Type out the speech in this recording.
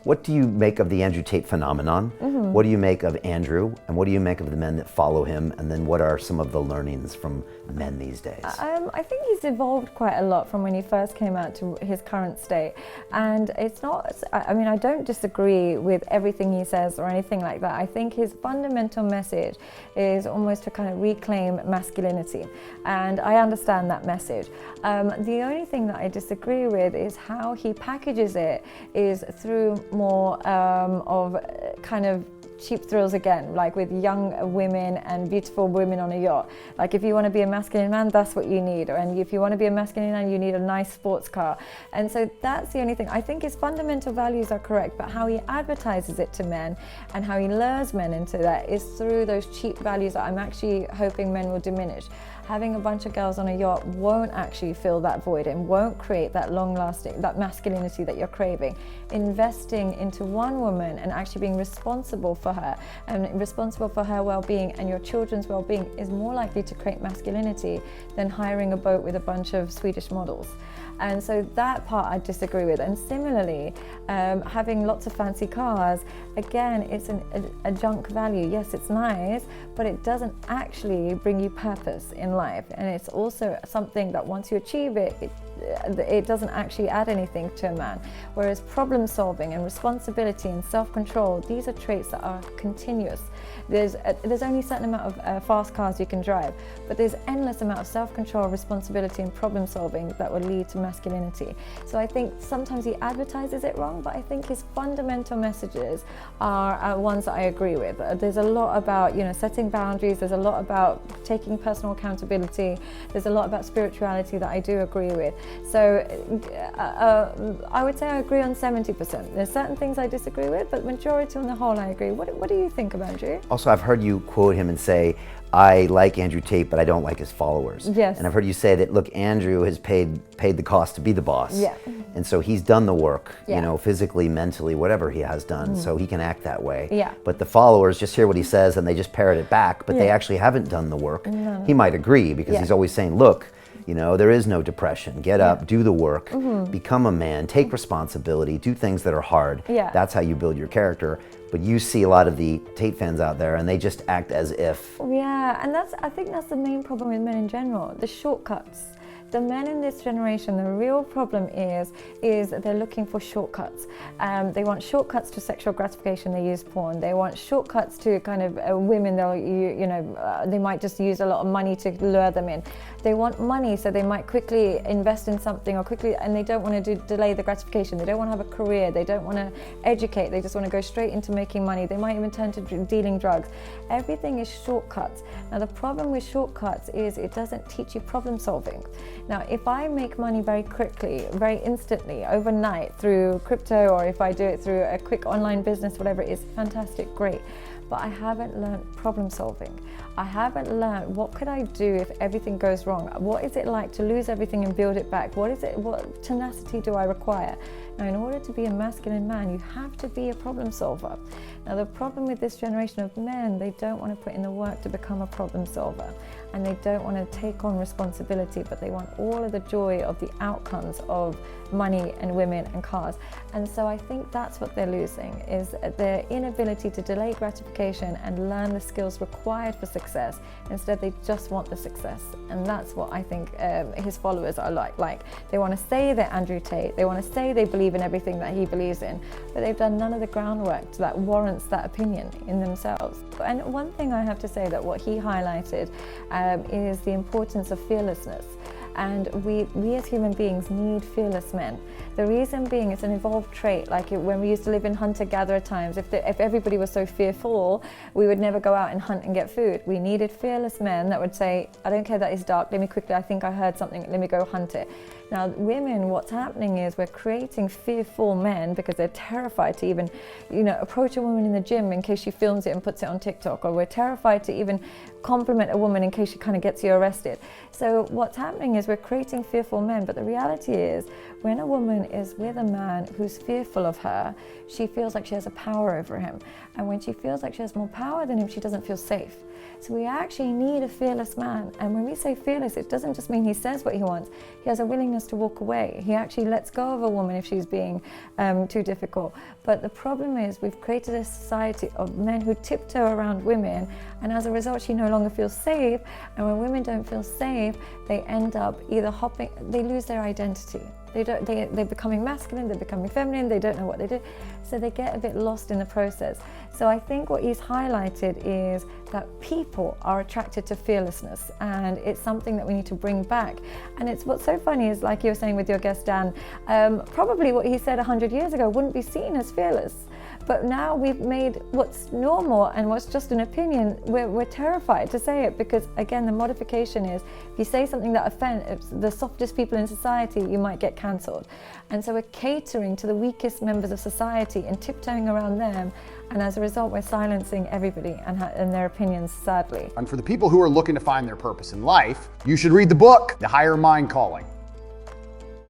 What do you make of the Andrew Tate phenomenon? What do you make of Andrew, and what do you make of the men that follow him? And then what are some of the learnings from men these days? I think he's evolved quite a lot from when he first came out to his current state. And it's not, I mean, I don't disagree with everything he says or anything like that. I think his fundamental message is almost to kind of reclaim masculinity. And I understand that message. The only thing that I disagree with is how he packages it is through more of kind of cheap thrills again, like with young women and beautiful women on a yacht. Like if you want to be a masculine man, that's what you need. And if you want to be a masculine man, you need a nice sports car. And so that's the only thing. I think his fundamental values are correct, but how he advertises it to men and how he lures men into that is through those cheap values that I'm actually hoping men will diminish. Having a bunch of girls on a yacht won't actually fill that void and won't create that long-lasting, that masculinity that you're craving. Investing into one woman and actually being responsible for her and responsible for her well-being and your children's well-being is more likely to create masculinity than hiring a boat with a bunch of Swedish models. And so that part I disagree with. And similarly, having lots of fancy cars, again, it's a junk value. Yes, it's nice, but it doesn't actually bring you purpose in life. And it's also something that once you achieve it, it doesn't actually add anything to a man. Whereas problem solving and responsibility and self-control, these are traits that are continuous. There's only a certain amount of fast cars you can drive, but there's endless amount of self-control, responsibility and problem solving that will lead to masculinity. So I think sometimes he advertises it wrong, but I think his fundamental messages are ones that I agree with. There's a lot about, you know, setting boundaries, there's a lot about taking personal accountability, there's a lot about spirituality that I do agree with. So I would say I agree on 70%. There's certain things I disagree with, but majority on the whole I agree. What do you think of Andrew? Also, I've heard you quote him and say, I like Andrew Tate, but I don't like his followers. Yes. And I've heard you say that, look, Andrew has paid the cost to be the boss. Yeah. And so he's done the work, Yeah. you know, physically, mentally, whatever he has done, so he can act that way. Yeah. But the followers just hear what he says and they just parrot it back, but they Yeah. actually haven't done the work. No. He might agree because Yeah. he's always saying, look, you know, there is no depression. Get up, do the work, become a man, take responsibility, do things that are hard. Yeah. That's how you build your character. But you see a lot of the Tate fans out there and they just act as if. Yeah, and I think that's the main problem with men in general, the shortcuts. The men in this generation, the real problem is they're looking for shortcuts. They want shortcuts to sexual gratification. They use porn. They want shortcuts to kind of women. They might just use a lot of money to lure them in. They want money, so they might quickly invest in something or quickly, and they don't want to delay the gratification. They don't want to have a career. They don't want to educate. They just want to go straight into making money. They might even turn to dealing drugs. Everything is shortcuts. Now the problem with shortcuts is it doesn't teach you problem solving. Now, if I make money very quickly, very instantly, overnight through crypto, or if I do it through a quick online business, whatever it is, fantastic, great. But I haven't learned problem solving. I haven't learned what could I do if everything goes wrong? What is it like to lose everything and build it back? What tenacity do I require? Now, in order to be a masculine man, you have to be a problem solver. Now, the problem with this generation of men, they don't want to put in the work to become a problem solver. And they don't want to take on responsibility, but they want all of the joy of the outcomes of money and women and cars. And so I think that's what they're losing, is their inability to delay gratification and learn the skills required for success. Instead, they just want the success. And that's what I think his followers are like. They want to say they're Andrew Tate. They want to say they believe in everything that he believes in, but they've done none of the groundwork that warrants that opinion in themselves. And one thing I have to say that what he highlighted is the importance of fearlessness. And we as human beings need fearless men. The reason being, it's an evolved trait. Like when we used to live in hunter-gatherer times, if everybody was so fearful, we would never go out and hunt and get food. We needed fearless men that would say, I don't care that it's dark, let me quickly, I think I heard something, let me go hunt it. Now, women, what's happening is we're creating fearful men because they're terrified to even, approach a woman in the gym in case she films it and puts it on TikTok, or we're terrified to even compliment a woman in case she kind of gets you arrested. So what's happening is we're creating fearful men, but the reality is when a woman is with a man who's fearful of her, she feels like she has a power over him. And when she feels like she has more power than him, she doesn't feel safe. So we actually need a fearless man. And when we say fearless, it doesn't just mean he says what he wants. He has a willingness tends to walk away. He actually lets go of a woman if she's being too difficult. But the problem is we've created a society of men who tiptoe around women, and as a result she no longer feels safe, and when women don't feel safe, they end up either they lose their identity. They're becoming masculine, they're becoming feminine, they don't know what they do. So they get a bit lost in the process. So I think what he's highlighted is that people are attracted to fearlessness, and it's something that we need to bring back. And it's what's so funny is, like you were saying with your guest Dan, probably what he said 100 years ago wouldn't be seen as fearless. But now we've made what's normal and what's just an opinion, we're terrified to say it, because again, the modification is if you say something that offends the softest people in society, you might get cancelled. And so we're catering to the weakest members of society and tiptoeing around them, and as a result we're silencing everybody and their opinions, sadly. And for the people who are looking to find their purpose in life, you should read the book, The Higher Mind Calling.